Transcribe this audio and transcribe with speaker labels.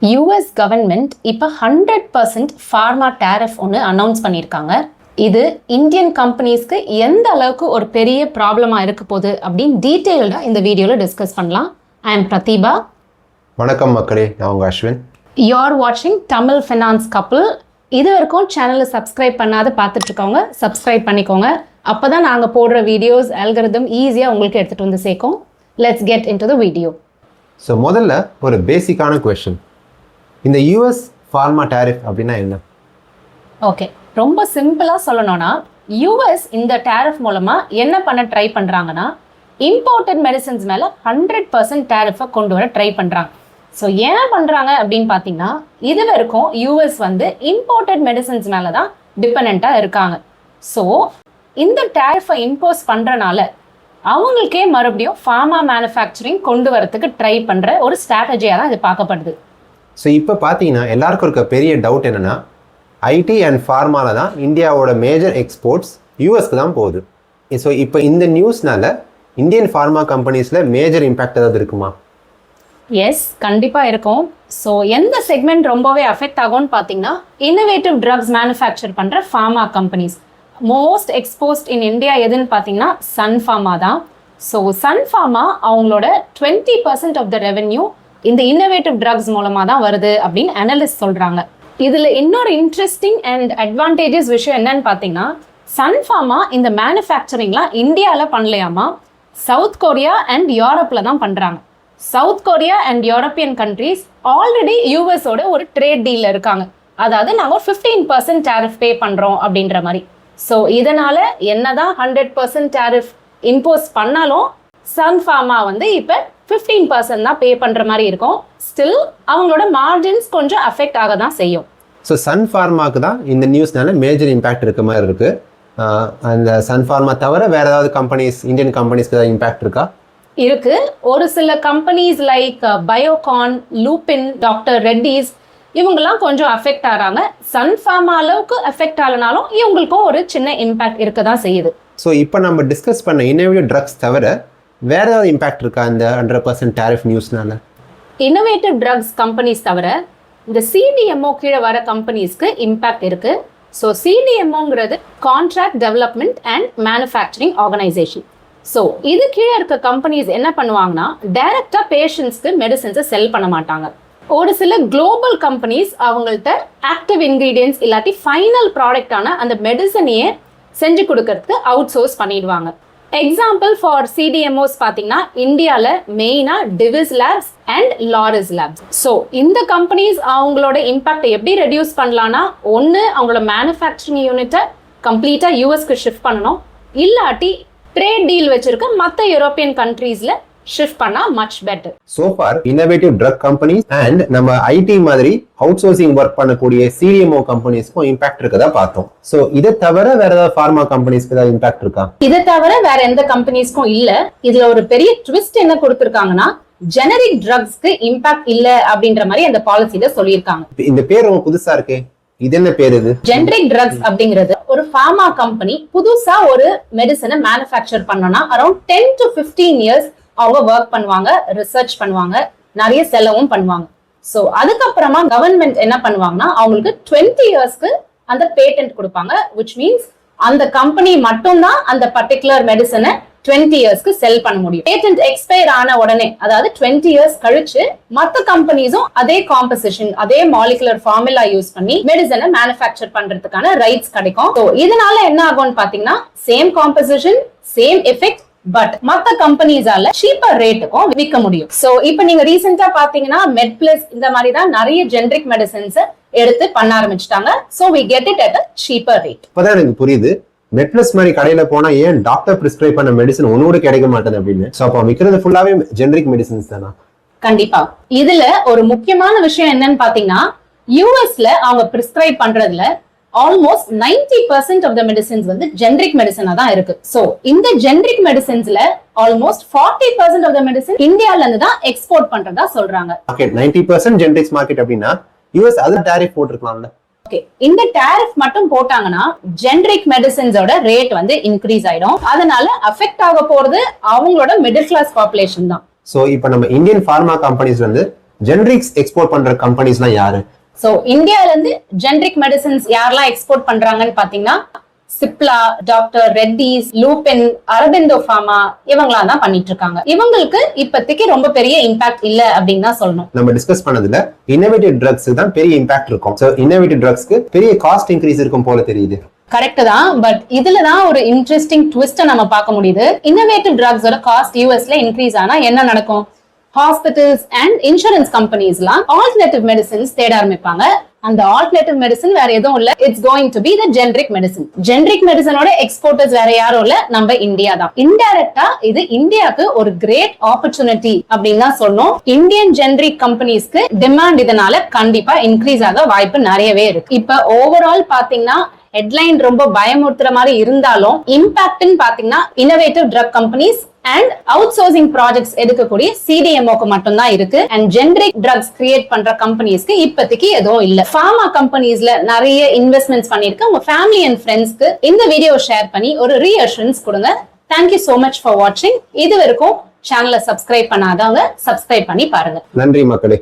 Speaker 1: US government இப்போ 100% pharma tariff ஒன்று announce பண்ணியிருக்காங்க. இது இந்தியன் கம்பெனிஸ்க்கு எந்த அளவுக்கு ஒரு பெரிய ப்ராப்ளமாக இருக்க போகுது அப்படின்னு டீட்டெயில்டாக இந்த வீடியோவில் டிஸ்கஸ் பண்ணலாம். I am Pratheeba.
Speaker 2: வணக்கம் மக்களே, நான் உங்கள் அஸ்வின்.
Speaker 1: யூஆர் வாட்சிங் தமிழ் ஃபினான்ஸ் கப்புள். இது வரைக்கும் சேனலை சப்ஸ்கிரைப் பண்ணாத பார்த்துட்ருக்கவங்க சப்ஸ்கிரைப் பண்ணிக்கோங்க. அப்போ தான் நாங்கள் போடுற வீடியோஸ் அல்காரிதம் ஈஸியாக உங்களுக்கு எடுத்துகிட்டு வந்து சேர்க்கும். Let's get in to the video.
Speaker 2: So முதல்ல ஒரு பேசிக்கான கொஷின், இந்த யூஎஸ் ஃபார்மா டேரிஃப் அப்படின்னா என்ன?
Speaker 1: ஓகே, ரொம்ப சிம்பிளாக சொல்லணும்னா யூஎஸ் இந்த டேரிஃப் மூலமாக என்ன பண்ண ட்ரை பண்ணுறாங்கன்னா, இம்போர்ட்டட் மெடிசன்ஸ் மேலே 100% டேரிஃபை கொண்டு வர ட்ரை பண்ணுறாங்க. ஸோ ஏன் பண்ணுறாங்க அப்படின்னு பார்த்தீங்கன்னா, இது வரைக்கும் யூஎஸ் வந்து இம்போர்ட்டட் மெடிசன்ஸ் மேலே தான் டிபெண்ட்டாக இருக்காங்க. ஸோ இந்த டேரிஃபை இம்போஸ் பண்ணுறனால அவங்களுக்கே மறுபடியும் ஃபார்மா மேனுஃபேக்சரிங் கொண்டு வரத்துக்கு ட்ரை பண்ணுற ஒரு ஸ்ட்ராட்டஜியாக தான் இது பார்க்கப்படுது.
Speaker 2: ஸோ இப்போ பார்த்தீங்கன்னா எல்லாருக்கும் இருக்க பெரிய டவுட் என்னென்னா, ஐடி அண்ட் ஃபார்மாவில் தான் இந்தியாவோட மேஜர் எக்ஸ்போர்ட்ஸ் யூஎஸ்க்கு தான் போகுது. ஸோ இப்போ இந்த நியூஸ்னால இந்தியன் ஃபார்மா கம்பெனிஸில் மேஜர் இம்பேக்ட் ஏதாவது இருக்குமா?
Speaker 1: எஸ், கண்டிப்பாக இருக்கும். ஸோ எந்த செக்மெண்ட் ரொம்பவே அஃபெக்ட் ஆகும்னு பார்த்தீங்கன்னா, இன்னோவேட்டிவ் ட்ரக்ஸ் மேனுஃபேக்சர் பண்ணுற pharma companies. Most exposed in India எதுன்னு பார்த்தீங்கன்னா சன் ஃபார்மா தான். ஸோ சன் ஃபார்மா அவங்களோட 20% ஆஃப் த ரெவென்யூ இந்த இன்னோவேட்டிவ் ட்ரக்ஸ் மூலமாக தான் வருது அப்படின்னு அனலிஸ்ட் சொல்கிறாங்க. இதில் இன்னொரு இன்ட்ரெஸ்டிங் அண்ட் அட்வான்டேஜஸ் விஷயம் என்னன்னு பார்த்தீங்கன்னா, சன் ஃபார்மா இந்த மேனுஃபேக்சரிங்லாம் இந்தியாவில் பண்ணலையாமா, சவுத் கொரியா அண்ட் யூரோப்பில் தான் பண்ணுறாங்க. South Korea and European countries already யூஎஸோட ஒரு ட்ரேட் டீலில் இருக்காங்க. அதாவது நாங்கள் 15% டேரிஃப் பே பண்ணுறோம் அப்படின்ற மாதிரி. ஸோ இதனால் என்னதான் 100% டேரிஃப் இம்போஸ் பண்ணாலும் சன் ஃபார்மா வந்து இப்போ 15% தான் பே பண்ணுற மாதிரி இருக்கும். ஸ்டில் அவங்களோட மார்ஜின்ஸ் கொஞ்சம் அஃபெக்ட் ஆக தான் செய்யும்.
Speaker 2: ஸோ சன் ஃபார்மாவுக்கு தான் இந்த நியூஸ்னால மேஜர் இம்பேக்ட் இருக்க மாதிரி இருக்குது. அந்த சன் ஃபார்மா தவிர வேறு ஏதாவது கம்பெனிஸ், இந்தியன் கம்பெனிஸ்க்கு ஏதாவது இம்பேக்ட் இருக்கா?
Speaker 1: இருக்கு. ஒரு சில companies like Biocon, Lupin, Doctor Reddy's இவங்கெல்லாம் கொஞ்சம் அஃபெக்ட் ஆகிறாங்க. சன் ஃபார்மா அளவுக்கு அஃபெக்ட் ஆகலனாலும் இவங்களுக்கும் ஒரு சின்ன இம்பேக்ட் இருக்க தான் செய்யுது.
Speaker 2: ஸோ இப்போ நம்ம டிஸ்கஸ் பண்ண இன்னோவேட்டிவ் ட்ரக்ஸ் தவிர வேற ஏதாவது இம்பேக்ட் இருக்கா இந்த 100% டேரிஃப் நியூஸ்னால?
Speaker 1: இன்னோவேட்டிவ் ட்ரக்ஸ் கம்பெனிஸ் தவிர இந்த சிடிஎம்ஓ கீழே வர கம்பெனிஸ்க்கு இம்பேக்ட் இருக்கு. ஸோ சிடிஎம்ஓங்கிறது contract development and manufacturing organisation. So இது கீழே இருக்க கம்பெனிஸ் என்ன பண்ணுவாங்கன்னா, டைரக்டாக பேஷண்ட்ஸ்க்கு மெடிசன்ஸை செல் பண்ண மாட்டாங்க. ஒரு சில குளோபல் கம்பெனிஸ் அவங்கள்ட்ட ஆக்டிவ் இன்க்ரீடியன்ஸ் இல்லாட்டி ஃபைனல் ப்ராடக்டான அந்த மெடிசனையே செஞ்சு கொடுக்கறதுக்கு அவுட் சோர்ஸ் பண்ணிடுவாங்க. எக்ஸாம்பிள் ஃபார் சிடிஎம்ஓஸ் பார்த்தீங்கன்னா, இந்தியாவில் மெயினாக Divi's labs and Laurus labs. So இந்த கம்பெனிஸ் அவங்களோட இம்பாக்டை எப்படி ரெடியூஸ் பண்ணலான்னா, ஒன்று அவங்களோட மேனுஃபேக்சரிங் யூனிட்டை கம்ப்ளீட்டாக யூஎஸ்க்கு ஷிஃப்ட் பண்ணணும், இல்லாட்டி ட்ரேட் டீல் வச்சிருக்க மற்ற யூரோப்பியன் கண்ட்ரீஸில் ஷிஃப்ட் பண்ணா much better.
Speaker 2: So far innovative drug companies and நம்ம ஐடி மாதிரி அவுட் சோர்சிங் ஒர்க் பண்ணக்கூடிய சிடிஎம்ஓ கம்பெனிஸ்க்கும் இம்பாக்ட் இருக்கதா பார்த்தோம். ஸோ இதை தவிர வேற ஏதாவது ஃபார்மா கம்பெனிஸ்க்கு ஏதாவது இம்பாக்ட் இருக்கா?
Speaker 1: இதை தவிர வேற எந்த கம்பெனிஸ்க்கும் இல்ல. இதுல ஒரு பெரிய ட்விஸ்ட் என்ன கொடுத்திருக்காங்கன்னா, ஜெனரிக் ட்ரக்ஸ்க்கு இம்பாக்ட் இல்ல அப்படின்ற மாதிரி அந்த பாலிசில சொல்லியிருக்காங்க.
Speaker 2: இந்த பேர் ரொம்ப புதுசா இருக்கு. இது என்ன பேர்? இது
Speaker 1: ஜெனரிக் ட்ரக்ஸ் அப்படிங்கிறது ஒரு ஃபார்மா கம்பெனி புதுசா ஒரு மெடிசனை மேனுஃபேக்சர் பண்ணனா அரௌண்ட் 10 to 15 இயர்ஸ் அவங்க ஒர்க் பண்ணுவாங்க, ரிசர்ச் பண்ணுவாங்க, நிறைய செலவும் பண்ணுவாங்க. ஸோ அதுக்கப்புறமா கவர்மெண்ட் என்ன பண்ணுவாங்கன்னா, அவங்களுக்கு 20 இயர்ஸ்க்கு அந்த பேட்டன்ட் கொடுப்பாங்க. விச் மீன்ஸ் அந்த கம்பெனி மட்டும்தான் அந்த பர்டிகுலர் மெடிசனை 20 இயர்ஸ்க்கு செல் பண்ண முடியும். பேட்டன்ட் எக்ஸ்பயர் ஆன உடனே, அதாவது 20 இயர்ஸ் கழிச்சு மற்ற கம்பெனிஸும் அதே காம்போசிஷன், அதே மாலிகுலர் ஃபார்முலா யூஸ் பண்ணி மெடிசனை மேனுஃபேக்சர் பண்றதுக்கான ரைட்ஸ் கிடைக்கும். ஸோ இதனால என்ன ஆகும்னு பாத்தீங்கன்னா, same composition, same effect, but மத்த கம்பெனிஸால சீப்பர் ரேட்டுக்கும் விற்க முடியும். சோ இப்போ நீங்க ரீசெண்டா பாத்தீங்கன்னா மெட்பிளஸ் இந்த மாதிரி தான் நிறைய ஜெனரிக் மெடிசன்ஸ் எடுத்து பண்ண ஆரம்பிச்சிட்டாங்க. So we get it at a cheaper rate.
Speaker 2: இப்பதான் எனக்கு புரியுது, மெட்பிளஸ் மாதிரி கடையில போனா ஏன் டாக்டர் பிரிஸ்கிரைப் பண்ண மெடிசன் ஒன்னோட கிடைக்க மாட்டேது அப்படின்னு. சோ அப்ப விக்கிறது ஃபுல்லாவே ஜெனரிக் மெடிசன்ஸ் தானா?
Speaker 1: கண்டிப்பா. இதுல ஒரு முக்கியமான விஷயம் என்னன்னு பாத்தீங்கன்னா, யூஎஸ்ல அவங்க பிரிஸ்கிரைப் பண்றதுல ஆல்மோஸ்ட் 90% ஆஃப் த மெடிசன்ஸ் வந்து ஜெனரிக் மெடிசனா தான் இருக்கு. சோ இந்த ஜெனரிக் மெடிசன்ஸ்ல ஆல்மோஸ்ட் 40% ஆஃப் த மெடிசன் இந்தியால இருந்து தான் எக்ஸ்போர்ட் பண்றதா சொல்றாங்க.
Speaker 2: ஓகே, 90% ஜெனரிக்ஸ் மார்க்கெட் அப்படின்னா யூஎஸ் அது டாரிஃப் போட்டுருக்கலாம்ல.
Speaker 1: ஓகே, இந்த டாரிஃப் மட்டும் போட்டாங்கன்னா ஜெனரிக் மெடிசன்ஸோட ரேட் வந்து இன்க்ரீஸ் ஆயிடும். அதனால அஃபெக்ட் ஆக போறது அவங்களோட மிடில் கிளாஸ் பாப்புலேஷன் தான்.
Speaker 2: ஸோ இப்போ நம்ம இந்தியன் ஃபார்மா கம்பெனிஸ் வந்து ஜெனரிக்ஸ் எக்ஸ்போர்ட் பண்ற கம்பெனிஸ்லாம் யாரு?
Speaker 1: ஸோ இந்தியால இருந்து ஜெனரிக் மெடிசன்ஸ் யாரெல்லாம் எக்ஸ்போர்ட் பண்றாங்கன்னு பாத்தீங்கன்னா சிப்லா, டாக்டர் ரெட்டிஸ், லூபின், அரபிந்தோ ஃபார்மா இவங்களா தான் பண்ணிட்டு இருக்காங்க. இவங்களுக்கு இப்போதைக்கு ரொம்ப பெரிய இம்பாக்ட் இல்ல அப்படின்னு தான் சொல்லணும்.
Speaker 2: நம்ம டிஸ்கஸ் பண்ணதுல இன்னோவேட்டிவ் ட்ரக்ஸ் தான் பெரிய இம்பாக்ட் இருக்கும். சோ இன்னோவேட்டிவ் ட்ரக்ஸ்க்கு பெரிய காஸ்ட் இன்க்ரீஸ் இருக்கும் போல தெரியுது.
Speaker 1: கரெக்ட் தான், பட் இதுலதான் ஒரு இன்ட்ரெஸ்டிங் ட்விஸ்ட நம்ம பார்க்க முடியுது. இன்னோவேட்டிவ் ட்ரக்ஸோட காஸ்ட் யூஎஸ்ல இன்க்ரீஸ் ஆனா என்ன நடக்கும்? ஹாஸ்பிட்டல்ஸ் அண்ட் இன்சூரன்ஸ் கம்பெனிஸ்லாம் ஆல்டர்னேட்டிவ் மெடிசன்ஸ் தேட ஆரம்பிப்பாங்க. அந்த ஆல்டர்னேட்டிவ் மெடிசன் வேற எதுவும் இல்ல, it's going to be the generic medicine. Generic மெடிசனோட எக்ஸ்போர்ட்டர்ஸ் வேற யாரும் இல்ல, நம்ம இந்தியா தான். இன்டைரக்டா இது இந்தியாவுக்கு ஒரு கிரேட் ஆப்பர்ச்சுனிட்டி அப்படின்னு தான் சொன்னோம். இந்தியன் ஜெனரிக் கம்பெனிஸ்க்கு டிமாண்ட் இதனால கண்டிப்பா இன்க்ரீஸ் ஆக வாய்ப்பு நிறையவே இருக்கு. இப்ப ஓவரால் பாத்தீங்கன்னா ஹெட்லைன் ரொம்ப பயமுறுத்துற மாதிரி இருந்தாலும் இம்பாக்ட்னு பாத்தீங்கன்னா innovative drug companies and outsourcing projects எடுக்கக்கூடிய சிடிஎம்ஓக்கு மட்டும் தான் இருக்கு. அண்ட் ஜெனரிக் ட்ரக்ஸ் கிரியேட் பண்ற கம்பெனிஸ்க்கு இப்போதைக்கு எதுவும் இல்ல. ஃபார்மா கம்பெனிஸ்ல நிறைய இன்வெஸ்ட்மெண்ட்ஸ் பண்ணிருக்கு. உங்க ஃபேமிலி அண்ட் ஃப்ரெண்ட்ஸ்க்கு இந்த வீடியோ ஷேர் பண்ணி ஒரு ரீஅஷூரன்ஸ் கொடுங்க. தேங்க்யூ சோ மச் ஃபார் வாட்சிங். இது வரைக்கும் சேனலை சப்ஸ்கிரைப் பண்ணாதவங்க சப்ஸ்கிரைப் பண்ணி பாருங்க.
Speaker 2: நன்றி மக்களே.